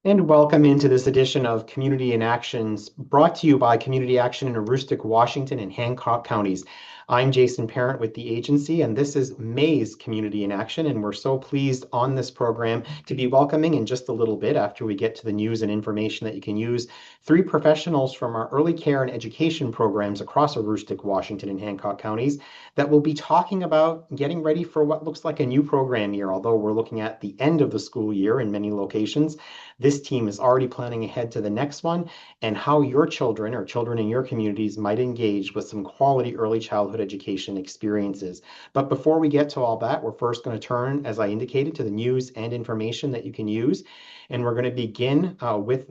And welcome into this edition of Community in Actions, brought to you by Community Action in Aroostook, Washington, and Hancock counties. I'm Jason Parent with the agency, and this is May's Community in Action. And we're so pleased on this program to be welcoming in just a little bit after we get to the news and information that you can use three professionals from our early care and education programs across Aroostook, Washington, and Hancock counties that will be talking about getting ready for what looks like a new program year, although we're looking at the end of the school year in many locations. This team is already planning ahead to the next one and how your children or children in your communities might engage with some quality early childhood education experiences. But before we get to all that, we're first going to turn, as I indicated, to the news and information that you can use. And we're going to begin with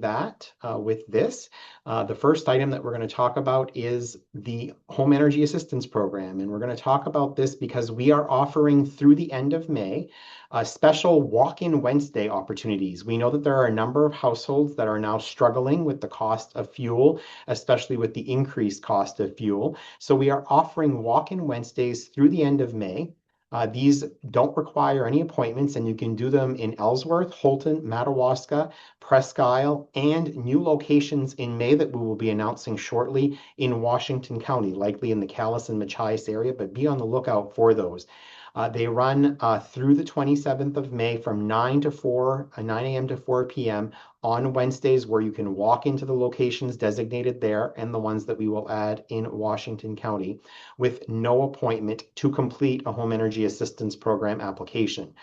this. The first item that we're going to talk about is the Home Energy Assistance Program. And we're going to talk about this because we are offering through the end of May special walk-in Wednesday opportunities. We know that there are a number of households that are now struggling with the cost of fuel, especially with the increased cost of fuel. So we are offering walk-in Wednesdays through the end of May. These don't require any appointments, and you can do them in Ellsworth, Holton, Madawaska, Presque Isle, and new locations in May that we will be announcing shortly in Washington County, likely in the Calais and Machias area, but be on the lookout for those. They run through the 27th of May from 9 a.m. to 4 p.m. on Wednesdays, where you can walk into the locations designated there and the ones that we will add in Washington County with no appointment to complete a home energy assistance program application.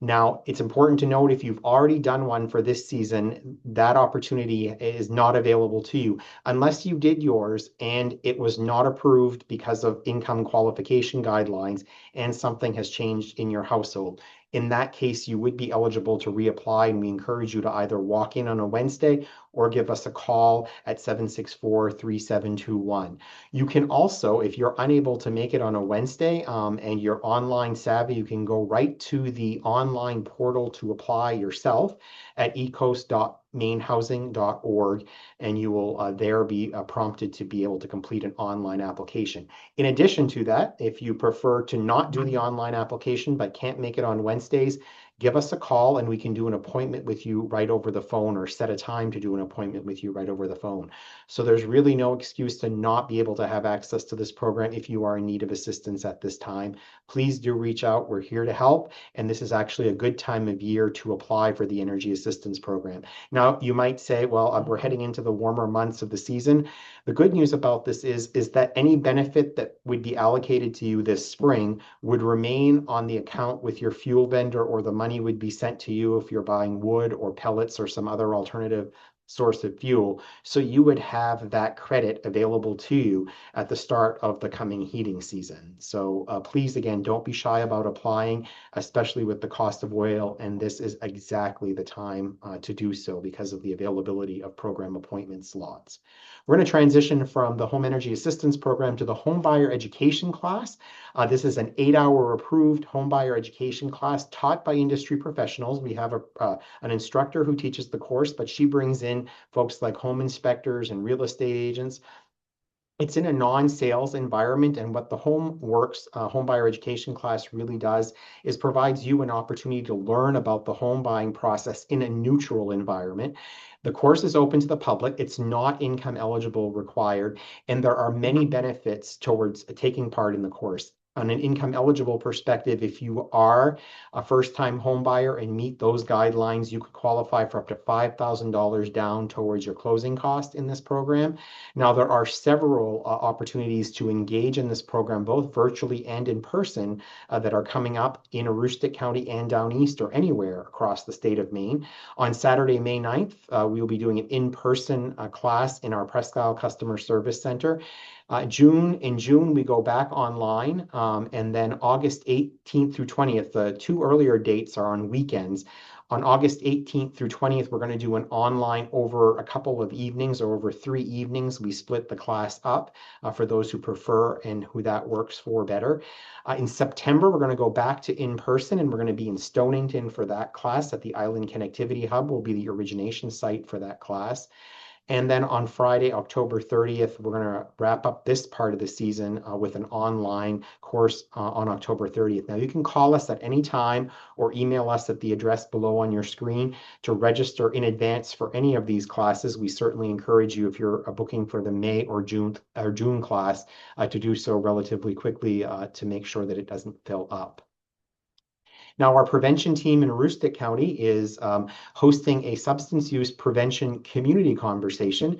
Now, it's important to note if you've already done one for this season, that opportunity is not available to you unless you did yours and it was not approved because of income qualification guidelines and something has changed in your household. In that case, you would be eligible to reapply, and we encourage you to either walk in on a Wednesday or give us a call at 764-3721. You can also, if you're unable to make it on a Wednesday and you're online savvy, you can go right to the online portal to apply yourself at ecoast.mainhousing.org, and you will there be prompted to be able to complete an online application. In addition to that, if you prefer to not do the online application but can't make it on Wednesdays, give us a call and we can do an appointment with you right over the phone or set a time to do an appointment with you right over the phone. So there's really no excuse to not be able to have access to this program if you are in need of assistance at this time. Please do reach out. We're here to help. And this is actually a good time of year to apply for the Energy Assistance Program. Now, you might say, well, we're heading into the warmer months of the season. The good news about this is that any benefit that would be allocated to you this spring would remain on the account with your fuel vendor, or the money would be sent to you if you're buying wood or pellets or some other alternative source of fuel. So you would have that credit available to you at the start of the coming heating season. So please, again, don't be shy about applying, especially with the cost of oil. And this is exactly the time to do so because of the availability of program appointment slots. We're going to transition from the Home Energy Assistance Program to the Home Buyer Education class. This is an 8-hour approved home buyer education class taught by industry professionals. We have an instructor who teaches the course, but she brings in folks like home inspectors and real estate agents. It's in a non-sales environment, and what the home buyer education class really does is provides you an opportunity to learn about the home buying process in a neutral environment. The course is open to the public. It's not income eligible required, and there are many benefits towards taking part in the course. On an income eligible perspective, if you are a first-time home buyer and meet those guidelines, you could qualify for up to $5,000 down towards your closing cost in this program. Now, there are several opportunities to engage in this program, both virtually and in person, that are coming up in Aroostook County and Down East or anywhere across the state of Maine. On Saturday, May 9th, we will be doing an in-person class in our Presque Isle Customer Service Center. In June, we go back online, and then August 18th through 20th, the two earlier dates are on weekends. On August 18th through 20th, we're going to do an online over a couple of evenings or over 3 evenings. We split the class up for those who prefer and who that works for better. In September, we're going to go back to in-person, and we're going to be in Stonington for that class at the Island Connectivity Hub will be the origination site for that class. And then on Friday, October 30th, we're going to wrap up this part of the season with an online course on October 30th. Now, you can call us at any time or email us at the address below on your screen to register in advance for any of these classes. We certainly encourage you, if you're booking for the May or June class, to do so relatively quickly to make sure that it doesn't fill up. Now, our prevention team in Aroostook County is hosting a substance use prevention community conversation.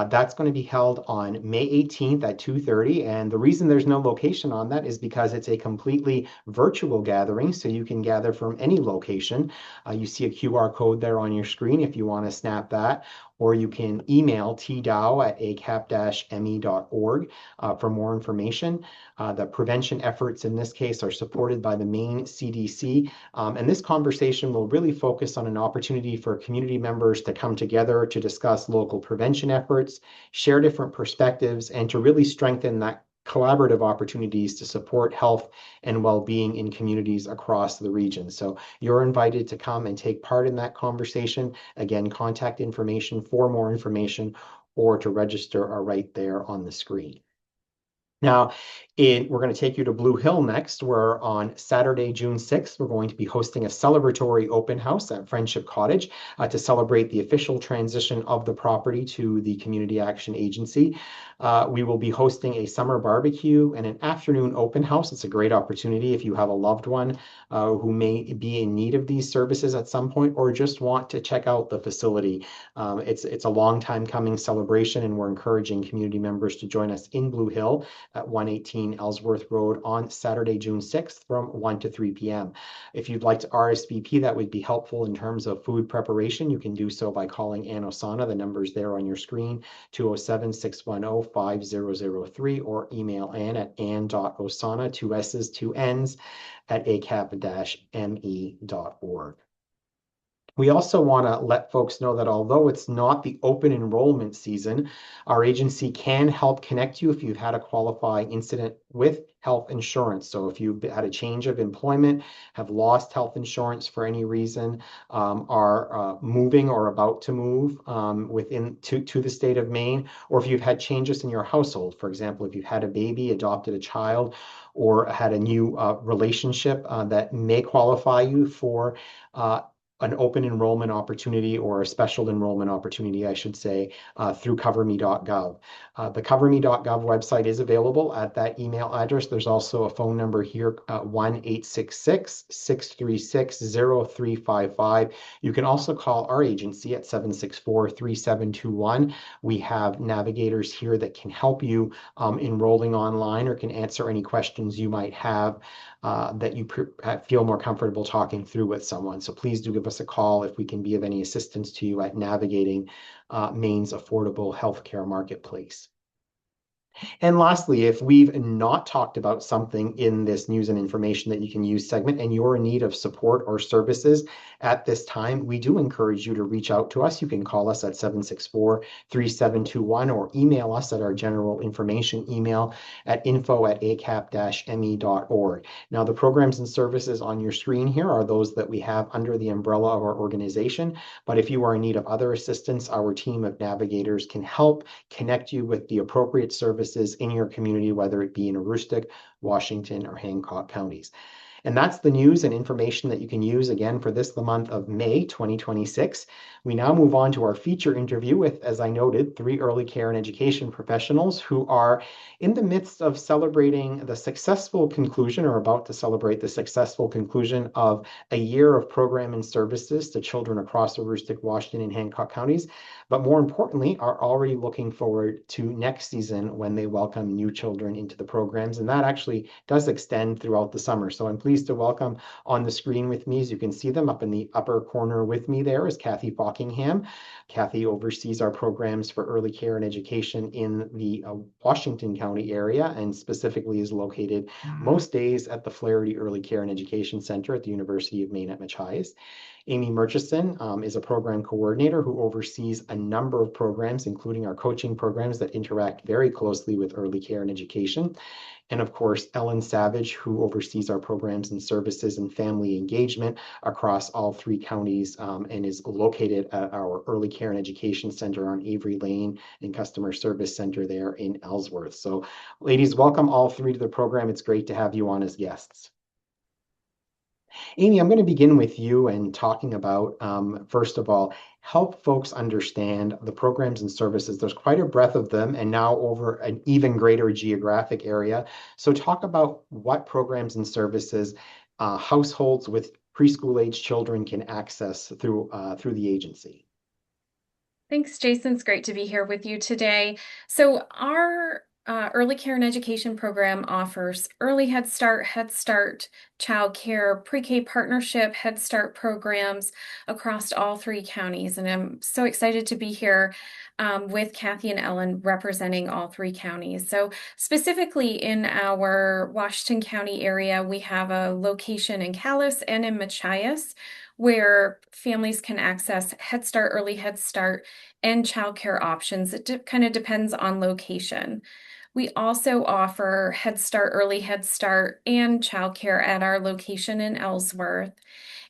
That's going to be held on May 18th at 2:30. And the reason there's no location on that is because it's a completely virtual gathering, so you can gather from any location. You see a QR code there on your screen if you want to snap that, or you can email tdow@acap-me.org for more information. The prevention efforts in this case are supported by the Maine CDC, and this conversation will really focus on an opportunity for community members to come together to discuss local prevention efforts, share different perspectives, and to really strengthen that collaborative opportunities to support health and well-being in communities across the region. So you're invited to come and take part in that conversation. Again, contact information for more information or to register are right there on the screen. Now, we're going to take you to Blue Hill next, where on Saturday, June 6th, we're going to be hosting a celebratory open house at Friendship Cottage to celebrate the official transition of the property to the Community Action Agency. We will be hosting a summer barbecue and an afternoon open house. It's a great opportunity if you have a loved one who may be in need of these services at some point or just want to check out the facility. It's a long time coming celebration, and we're encouraging community members to join us in Blue Hill at 118 Ellsworth Road on Saturday, June 6th from 1 to 3 p.m. If you'd like to RSVP, that would be helpful in terms of food preparation. You can do so by calling Ann Osana. The number's there on your screen, 207-610-5003, or email Ann at ann.osana, 2 S's, 2 N's, at acap-me.org. We also want to let folks know that although it's not the open enrollment season, our agency can help connect you if you've had a qualifying incident with health insurance. So if you've had a change of employment, have lost health insurance for any reason, are moving or about to move to the state of Maine, or if you've had changes in your household, for example, if you've had a baby, adopted a child, or had a new relationship that may qualify you for an open enrollment opportunity, or a special enrollment opportunity, I should say, through coverme.gov. The coverme.gov website is available at that email address. There's also a phone number here, 1-866-636-0355. You can also call our agency at 764-3721. We have navigators here that can help you enrolling online, or can answer any questions you might have that you feel more comfortable talking through with someone. So please do give us a call if we can be of any assistance to you at navigating Maine's affordable healthcare marketplace. And lastly, if we've not talked about something in this news and information that you can use segment and you're in need of support or services at this time, we do encourage you to reach out to us. You can call us at 764-3721 or email us at our general information email at info@acap-me.org. Now, the programs and services on your screen here are those that we have under the umbrella of our organization. But if you are in need of other assistance, our team of navigators can help connect you with the appropriate services in your community, whether it be in Aroostook, Washington, or Hancock counties. And that's the news and information that you can use again for the month of May 2026. We now move on to our feature interview with, as I noted, 3 early care and education professionals who are in the midst of celebrating the successful conclusion, or about to celebrate the successful conclusion, of a year of program and services to children across Aroostook, Washington, and Hancock counties. But more importantly, are already looking forward to next season when they welcome new children into the programs. And that actually does extend throughout the summer. So I'm pleased to welcome on the screen with me, as you can see them up in the upper corner with me there, is Kathy Fockingham. Kathy oversees our programs for early care and education in the Washington County area, and specifically is located most days at the Flaherty Early Care and Education Center at the University of Maine at Machias. Amy Murchison is a program coordinator who oversees a number of programs, including our coaching programs that interact very closely with early care and education. and of course, Ellen Savage, who oversees our programs and services and family engagement across all three counties, and is located at our Early Care and Education Center on Avery Lane and Customer Service Center there in Ellsworth. So ladies, welcome all three to the program. It's great to have you on as guests. Amy, I'm going to begin with you and talking about, first of all, help folks understand the programs and services. There's quite a breadth of them and now over an even greater geographic area. So talk about what programs and services households with preschool age children can access through the agency. Thanks, Jason. It's great to be here with you today. So, our early care and education program offers early Head Start, child care, pre-K partnership, Head Start programs across all three counties. And I'm so excited to be here with Kathy and Ellen representing all three counties. So, specifically in our Washington County area, we have a location in Calais and in Machias, where families can access Head Start, early Head Start, and childcare options. It kind of depends on location. We also offer Head Start, early Head Start, and childcare at our location in Ellsworth.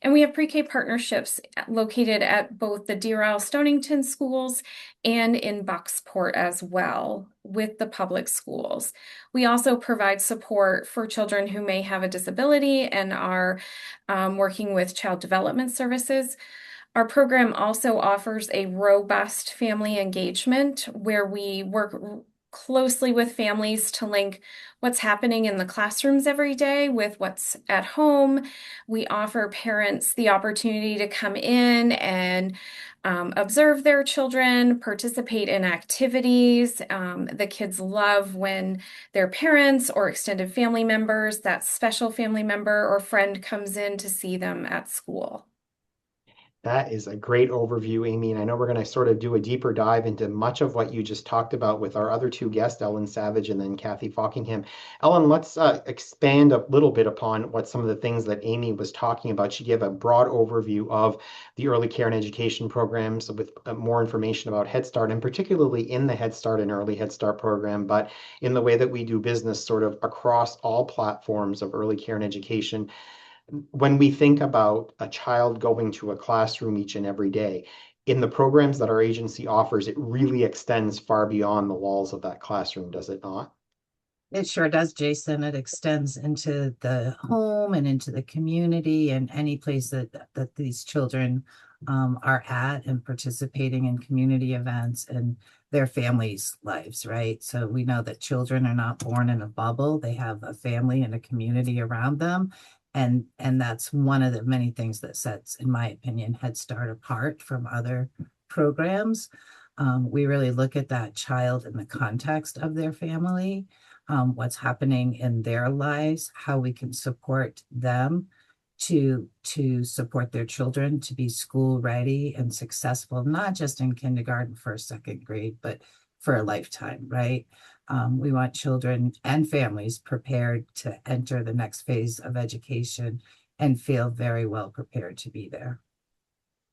And we have pre-K partnerships located at both the Deer Isle Stonington schools and in Bucksport as well with the public schools. We also provide support for children who may have a disability and are working with child development services. Our program also offers a robust family engagement where we work closely with families to link what's happening in the classrooms every day with what's at home. We offer parents the opportunity to come in and observe their children, participate in activities. The kids love when their parents or extended family members, that special family member or friend comes in to see them at school. That is a great overview, Amy. And I know we're going to sort of do a deeper dive into much of what you just talked about with our other two guests, Ellen Savage and then Kathy Falkingham. Ellen, let's expand a little bit upon what some of the things that Amy was talking about. She gave a broad overview of the early care and education programs with more information about Head Start, and particularly in the Head Start and early Head Start program, but in the way that we do business sort of across all platforms of early care and education. When we think about a child going to a classroom each and every day, in the programs that our agency offers, it really extends far beyond the walls of that classroom, does it not? It sure does, Jason. It extends into the home and into the community and any place that these children are at and participating in community events and their families' lives, right? So we know that children are not born in a bubble. They have a family and a community around them. And that's one of the many things that sets, in my opinion, Head Start apart from other programs. We really look at that child in the context of their family, what's happening in their lives, how we can support them to support their children to be school ready and successful, not just in kindergarten, first, second grade, but for a lifetime, right? We want children and families prepared to enter the next phase of education and feel very well prepared to be there.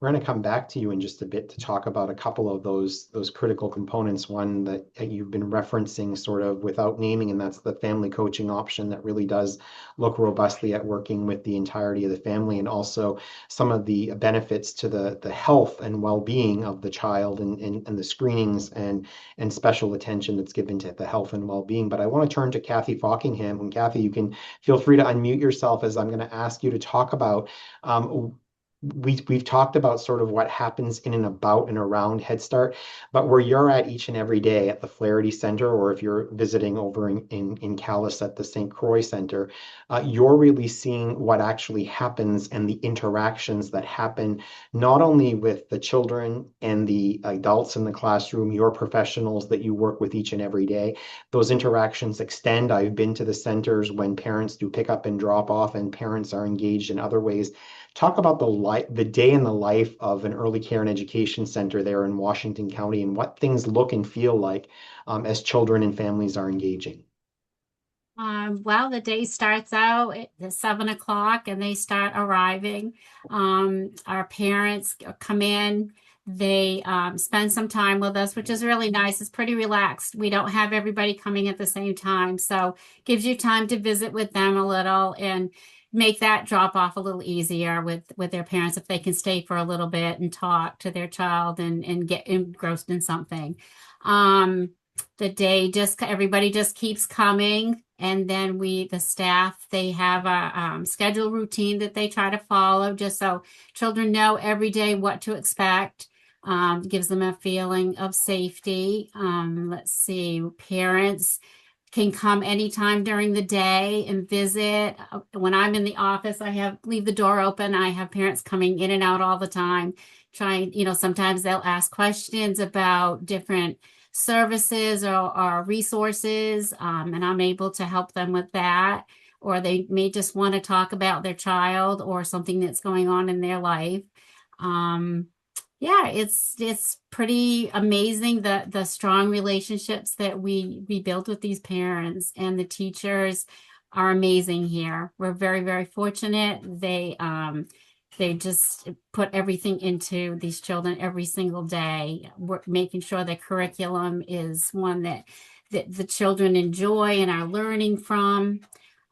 We're going to come back to you in just a bit to talk about a couple of those critical components. One that you've been referencing sort of without naming, and that's the family coaching option that really does look robustly at working with the entirety of the family, and also some of the benefits to the health and well-being of the child, and the screenings and special attention that's given to the health and well-being. But I want to turn to Kathy Falkingham. And Kathy, you can feel free to unmute yourself as I'm going to ask you to talk about we've talked about sort of what happens in and about and around Head Start, but where you're at each and every day at the Flaherty Center, or if you're visiting over in Calais at the St. Croix Center, you're really seeing what actually happens and the interactions that happen not only with the children and the adults in the classroom, your professionals that you work with each and every day. Those interactions extend. I've been to the centers when parents do pick up and drop off and parents are engaged in other ways. Talk about the day in the life of an early care and education center there in Washington County and what things look and feel like as children and families are engaging. Well, the day starts out at 7 o'clock and they start arriving. Our parents come in, They spend some time with us, which is really nice. It's pretty relaxed. We don't have everybody coming at the same time. So gives you time to visit with them a little and make that drop off a little easier with their parents if they can stay for a little bit and talk to their child and get engrossed in something. The day just everybody just keeps coming, and then the staff, they have a schedule routine that they try to follow just so children know every day what to expect. Gives them a feeling of safety. Let's see, parents can come anytime during the day and visit. When I'm in the office, leave the door open. I have parents coming in and out all the time, sometimes they'll ask questions about different services or resources, and I'm able to help them with that. Or they may just want to talk about their child or something that's going on in their life. Yeah, it's pretty amazing the strong relationships that we build with these parents, and the teachers are amazing here. We're very, very fortunate. They just put everything into these children every single day. We're making sure the curriculum is one that the children enjoy and are learning from.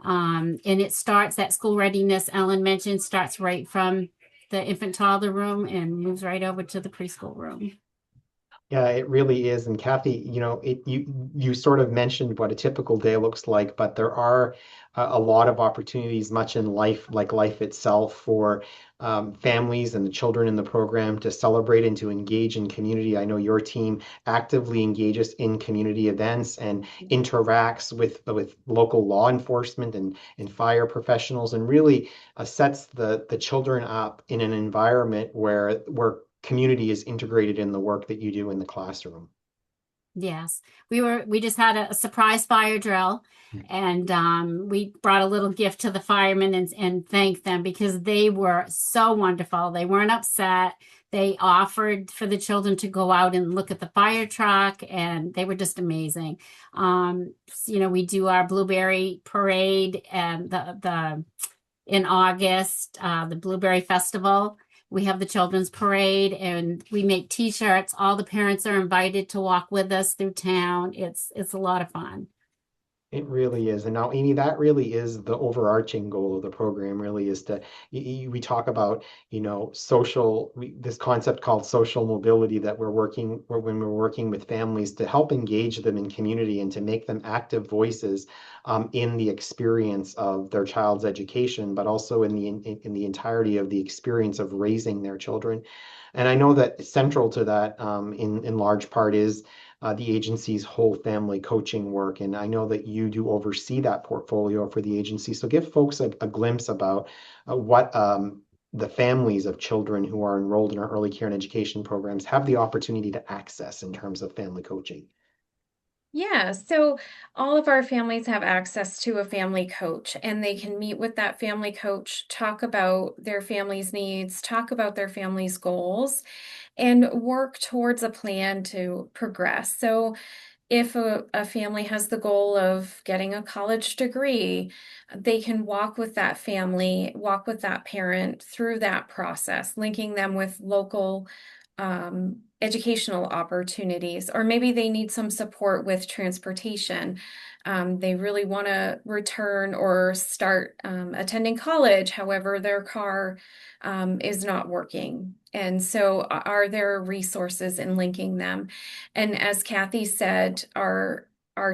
And it starts, that school readiness Ellen mentioned, starts right from the infant toddler room and moves right over to the preschool room. Yeah, it really is. And Kathy, you sort of mentioned what a typical day looks like, but there are a lot of opportunities, much in life, like life itself, for families and the children in the program to celebrate and to engage in community. I know your team actively engages in community events and interacts with local law enforcement and fire professionals, and really sets the children up in an environment where community is integrated in the work that you do in the classroom. Yes, we just had a surprise fire drill, and we brought a little gift to the firemen and thanked them because they were so wonderful. They weren't upset. They offered for the children to go out and look at the fire truck, and they were just amazing. We do our blueberry parade and the in August, the Blueberry Festival. We have the children's parade, and we make t-shirts. All the parents are invited to walk with us through town. It's a lot of fun. It really is. And now, Amy, that really is the overarching goal of the program, really is to, we talk about, this concept called social mobility that when we're working with families to help engage them in community and to make them active voices in the experience of their child's education, but also in the entirety of the experience of raising their children. And I know that central to that, in large part, is the agency's whole family coaching work. And I know that you do oversee that portfolio for the agency. So give folks a glimpse about what the families of children who are enrolled in our early care and education programs have the opportunity to access in terms of family coaching. Yeah, so all of our families have access to a family coach, and they can meet with that family coach, talk about their family's needs, talk about their family's goals, and work towards a plan to progress. So if a family has the goal of getting a college degree, they can walk with that family, walk with that parent through that process, linking them with local educational opportunities, or maybe they need some support with transportation. They really want to return or start attending college, however, their car is not working. And so, are there resources in linking them? And as Kathy said, our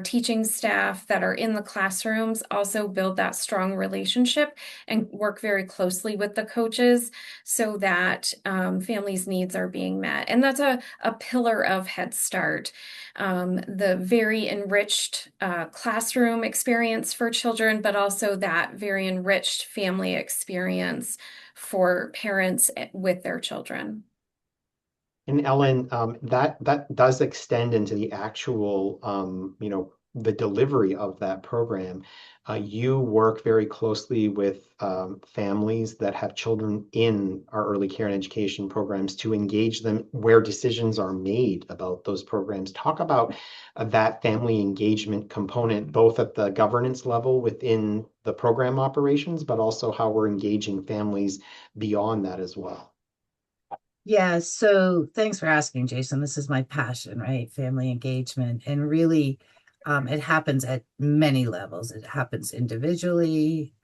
teaching staff that are in the classrooms also build that strong relationship and work very closely with the coaches so that families' needs are being met. And that's a pillar of Head Start. The very enriched classroom experience for children, but also that very enriched family experience for parents with their children. And Ellen, that does extend into the actual, the delivery of that program. You work very closely with families that have children in our early care and education programs to engage them where decisions are made about those programs. Talk about that family engagement component, both at the governance level within the program operations, but also how we're engaging families beyond that as well. Yeah, so thanks for asking, Jason. This is my passion, right? Family engagement. And really, it happens at many levels. It happens individually,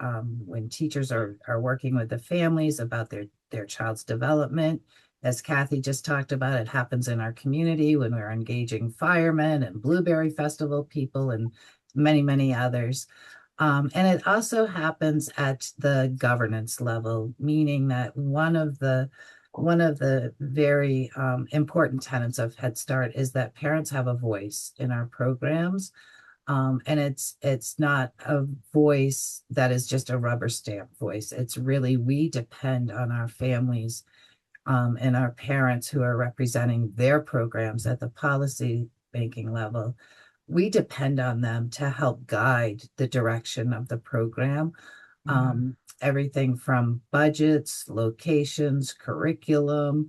when teachers are working with the families about their child's development. As Kathy just talked about, it happens in our community when we're engaging firemen and Blueberry Festival people and many, many others. And it also happens at the governance level, meaning that one of the very important tenets of Head Start is that parents have a voice in our programs. And it's not a voice that is just a rubber stamp voice. It's really, we depend on our families and our parents who are representing their programs at the policy making level. We depend on them to help guide the direction of the program. Everything from budgets, locations, curriculum,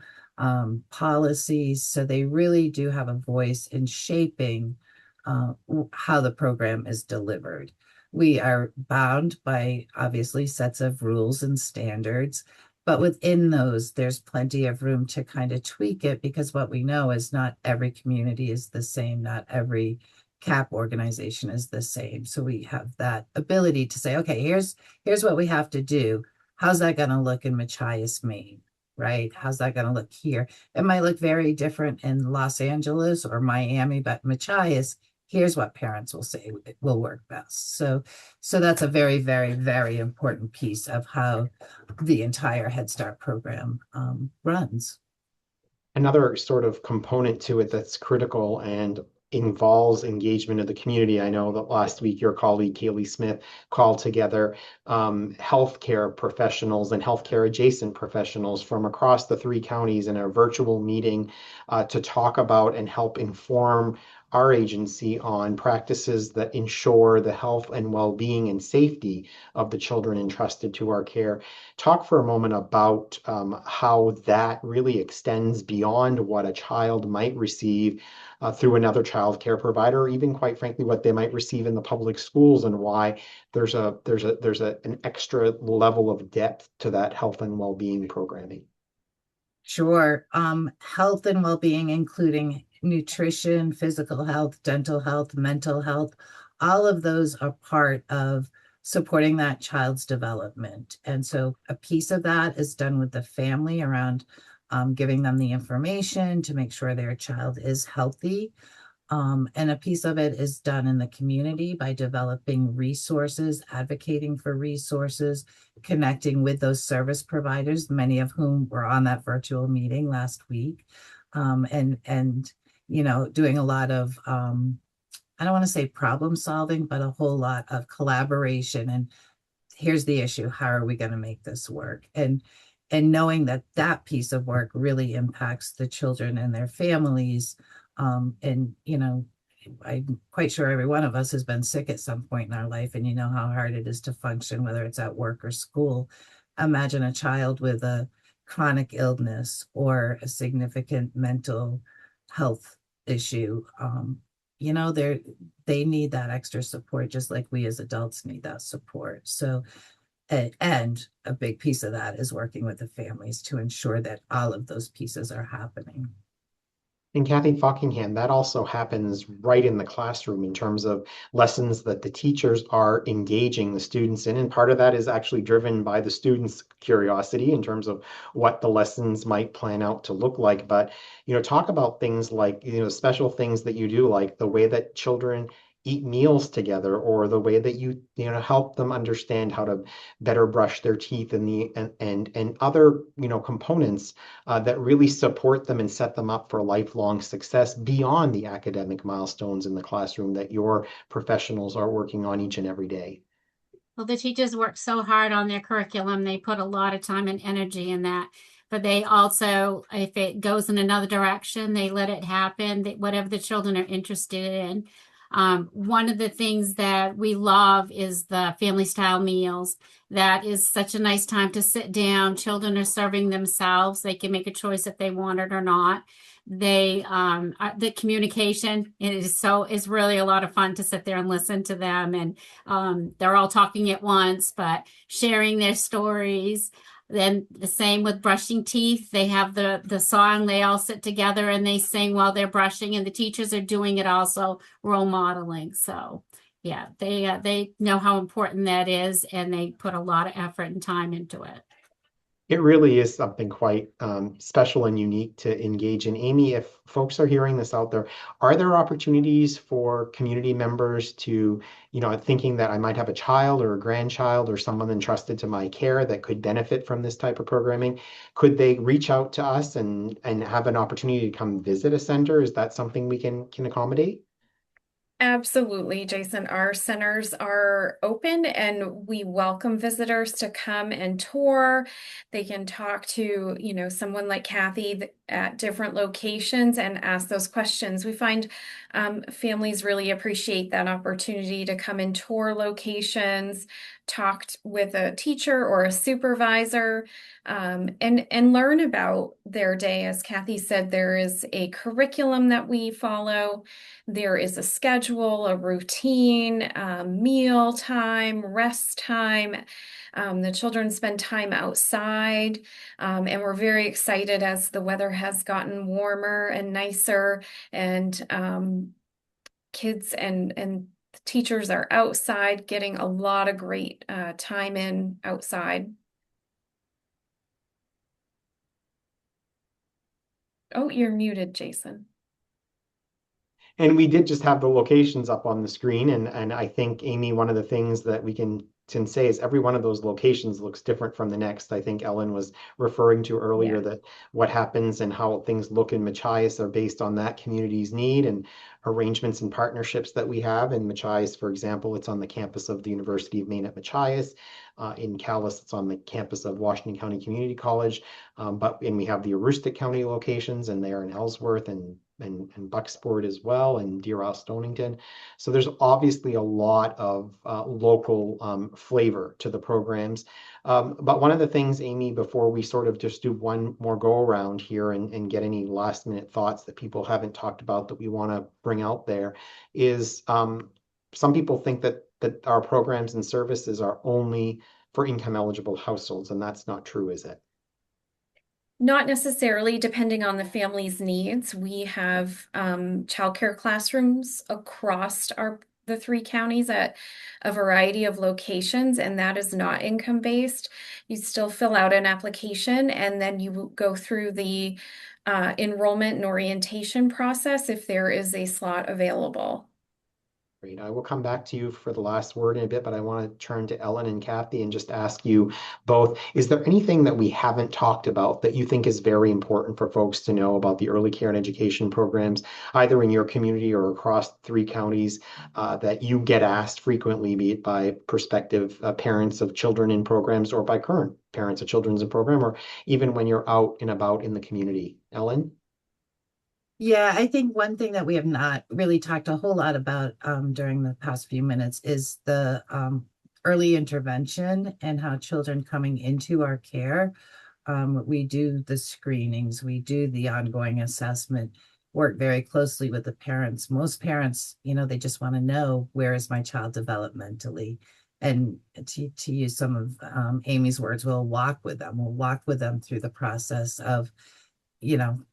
policies. So they really do have a voice in shaping how the program is delivered. We are bound by obviously sets of rules and standards, but within those, there's plenty of room to kind of tweak it because what we know is not every community is the same, not every CAP organization is the same. So we have that ability to say, okay, here's what we have to do. How's that going to look in Machias, Maine? Right? How's that going to look here? It might look very different in Los Angeles or Miami, but Machias, here's what parents will say will work best. So that's a very, very, very important piece of how the entire Head Start program runs. Another sort of component to it that's critical and involves engagement of the community. I know that last week your colleague Kaylee Smith called together healthcare professionals and healthcare adjacent professionals from across the 3 counties in a virtual meeting to talk about and help inform our agency on practices that ensure the health and well-being and safety of the children entrusted to our care. Talk for a moment about how that really extends beyond what a child might receive through another child care provider, or even quite frankly, what they might receive in the public schools, and why there's an extra level of depth to that health and well-being programming. Sure. Health and well-being, including nutrition, physical health, dental health, mental health, all of those are part of supporting that child's development. And so a piece of that is done with the family around giving them the information to make sure their child is healthy. And a piece of it is done in the community by developing resources, advocating for resources, connecting with those service providers, many of whom were on that virtual meeting last week, and doing a lot of I don't want to say problem solving, but a whole lot of collaboration. And here's the issue: how are we going to make this work? And knowing that that piece of work really impacts the children and their families. And I'm quite sure every one of us has been sick at some point in our life, and you know how hard it is to function, whether it's at work or school. Imagine a child with a chronic illness or a significant mental health issue. They need that extra support just like we as adults need that support. So and a big piece of that is working with the families to ensure that all of those pieces are happening. And Kathy Buckingham, that also happens right in the classroom in terms of lessons that the teachers are engaging the students in. And part of that is actually driven by the students' curiosity in terms of what the lessons might plan out to look like. But, talk about things like, special things that you do, like the way that children eat meals together, or the way that you help them understand how to better brush their teeth, and other components that really support them and set them up for lifelong success beyond the academic milestones in the classroom that your professionals are working on each and every day. Well, the teachers work so hard on their curriculum. They put a lot of time and energy in that. But they also, if it goes in another direction, they let it happen, whatever the children are interested in. One of the things that we love is the family style meals. That is such a nice time to sit down. Children are serving themselves. They can make a choice if they want it or not. The communication is really a lot of fun to sit there and listen to them, and they're all talking at once, but sharing their stories. Then the same with brushing teeth. They have the song, they all sit together and they sing while they're brushing, and the teachers are doing it also, role modeling. So yeah, they know how important that is, and they put a lot of effort and time into it. It really is something quite special and unique to engage in. Amy, if folks are hearing this out there, are there opportunities for community members to, thinking that I might have a child or a grandchild or someone entrusted to my care that could benefit from this type of programming? Could they reach out to us and have an opportunity to come visit a center? Is that something we can accommodate? Absolutely, Jason. Our centers are open and we welcome visitors to come and tour. They can talk to, someone like Kathy at different locations and ask those questions. We find families really appreciate that opportunity to come and tour locations, with a teacher or a supervisor, and learn about their day. As Kathy said, there is a curriculum that we follow. There is a schedule, a routine, meal time, rest time. The children spend time outside, and we're very excited as the weather has gotten warmer and nicer, and kids and teachers are outside getting a lot of great time in outside. Oh, you're muted, Jason. And we did just have the locations up on the screen. And I think, Amy, one of the things that we can say is every one of those locations looks different from the next. I think Ellen was referring to earlier that what happens and how things look in Machias are based on that community's need and arrangements and partnerships that we have. In Machias, for example, it's on the campus of the University of Maine at Machias. In Calais, it's on the campus of Washington County Community College. And we have the Aroostook County locations, and they are in Ellsworth and Bucksport as well, and Deer Isle, Stonington. So there's obviously a lot of local flavor to the programs. But one of the things, Amy, before we sort of just do one more go around here and get any last minute thoughts that people haven't talked about that we want to bring out there is some people think that our programs and services are only for income eligible households, and that's not true, is it? Not necessarily, depending on the family's needs. We have childcare classrooms across the 3 counties at a variety of locations, and that is not income-based. You still fill out an application, and then you go through the enrollment and orientation process if there is a slot available. Great. I will come back to you for the last word in a bit, but I want to turn to Ellen and Kathy and just ask you both, is there anything that we haven't talked about that you think is very important for folks to know about the early care and education programs, either in your community or across 3 counties, that you get asked frequently, be it by prospective parents of children in programs or by current parents of children in program, or even when you're out and about in the community? Ellen? Yeah, I think one thing that we have not really talked a whole lot about during the past few minutes is the early intervention and how children coming into our care, we do the screenings, we do the ongoing assessment, work very closely with the parents. Most parents, they just want to know, where is my child developmentally? And to use some of Amy's words, we'll walk with them through the process of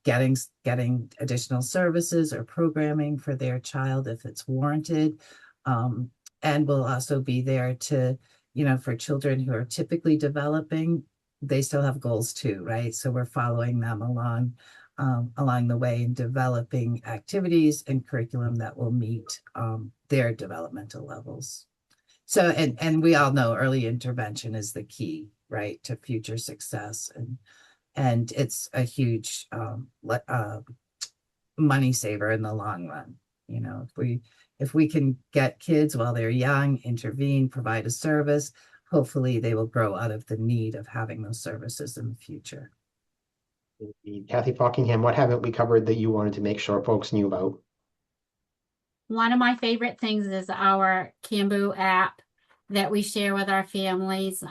getting additional services or programming for their child if it's warranted. And we'll also be there to, for children who are typically developing, they still have goals too, right? So we're following them along the way in developing activities and curriculum that will meet their developmental levels. So, and we all know early intervention is the key, right, to future success. And it's a huge money saver in the long run. If we can get kids while they're young, intervene, provide a service, hopefully they will grow out of the need of having those services in the future. Kathy Fockingham, what haven't we covered that you wanted to make sure folks knew about? One of my favorite things is our Cambu app that we share with our families.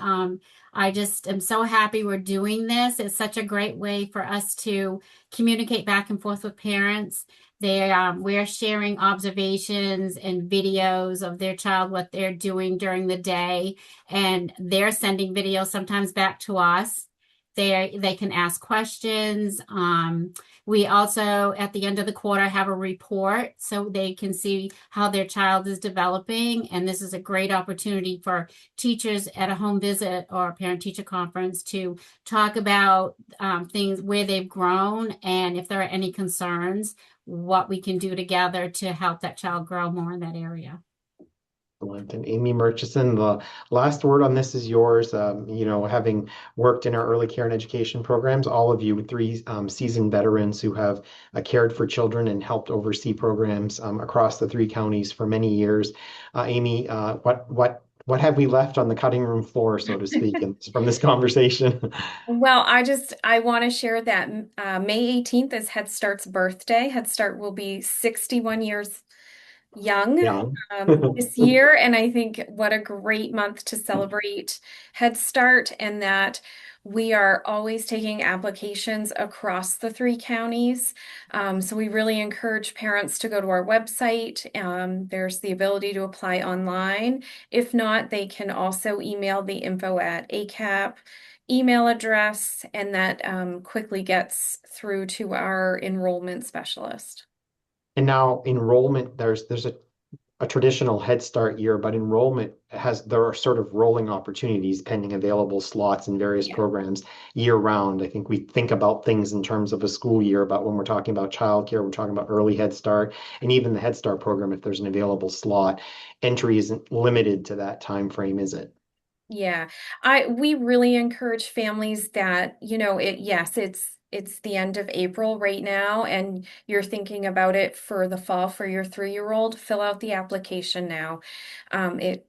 I just am so happy we're doing this. It's such a great way for us to communicate back and forth with parents. We're sharing observations and videos of their child, what they're doing during the day, and they're sending videos sometimes back to us. They can ask questions. We also, at the end of the quarter, have a report so they can see how their child is developing. And this is a great opportunity for teachers at a home visit or a parent-teacher conference to talk about things where they've grown and if there are any concerns, what we can do together to help that child grow more in that area. Excellent. And Amy Murchison, the last word on this is yours. Having worked in our early care and education programs, all of you three seasoned veterans who have cared for children and helped oversee programs across the three counties for many years. Amy, what have we left on the cutting room floor, so to speak, from this conversation? Well, I want to share that May 18th is Head Start's birthday. Head Start will be 61 years young Yeah. this year, and I think what a great month to celebrate Head Start, and that we are always taking applications across the three counties. So we really encourage parents to go to our website. There's the ability to apply online. If not, they can also email the info at ACAP email address, and that quickly gets through to our enrollment specialist. And now enrollment, there's a traditional Head Start year, but enrollment there are sort of rolling opportunities pending available slots in various Yeah. programs year round. I think we think about things in terms of a school year, but when we're talking about childcare, we're talking about early Head Start and even the Head Start program, if there's an available slot, entry isn't limited to that time frame, is it? Yeah, we really encourage families that, it's the end of April right now, and you're thinking about it for the fall for your 3-year-old. Fill out the application now. It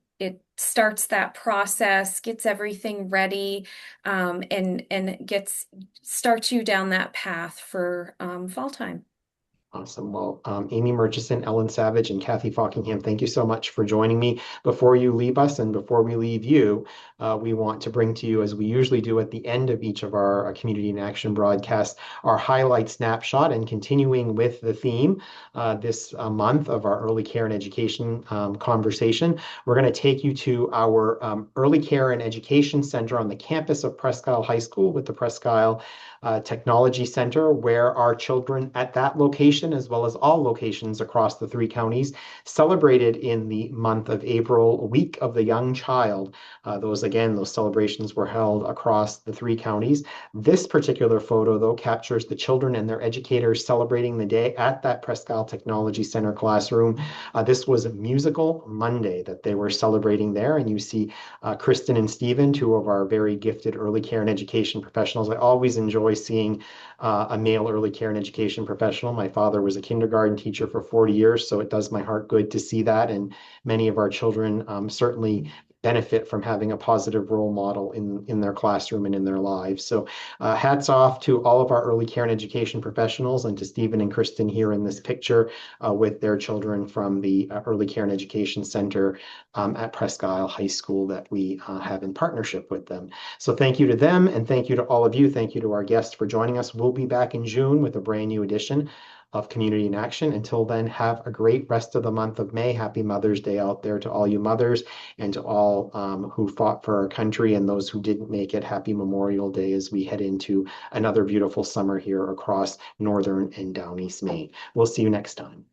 starts that process, gets everything ready, and starts you down that path for fall time. Awesome. Well, Amy Murchison, Ellen Savage, and Kathy Fockingham, thank you so much for joining me. Before you leave us and before we leave you, we want to bring to you, as we usually do at the end of each of our Community in Action broadcasts, our highlight snapshot. And continuing with the theme this month of our early care and education conversation, we're going to take you to our Early Care and Education Center on the campus of Presque Isle High School with the Presque Isle Technology Center, where our children at that location, as well as all locations across the three counties, celebrated in the month of April, Week of the Young Child. Those celebrations were held across the three counties. This particular photo, though, captures the children and their educators celebrating the day at that Presque Isle Technology Center classroom. This was a Musical Monday that they were celebrating there, and you see Kristen and Stephen, two of our very gifted early care and education professionals. I always enjoy seeing a male early care and education professional. My father was a kindergarten teacher for 40 years, so it does my heart good to see that. And many of our children certainly benefit from having a positive role model in their classroom and in their lives. So hats off to all of our early care and education professionals, and to Stephen and Kristen here in this picture with their children from the Early Care and Education Center at Presque Isle High School that we have in partnership with them. So thank you to them, and thank you to all of you. Thank you to our guests for joining us. We'll be back in June with a brand new edition of Community in Action. Until then, have a great rest of the month of May. Happy Mother's Day out there to all you mothers, and to all who fought for our country, and those who didn't make it. Happy Memorial Day as we head into another beautiful summer here across northern and down East Maine. We'll see you next time.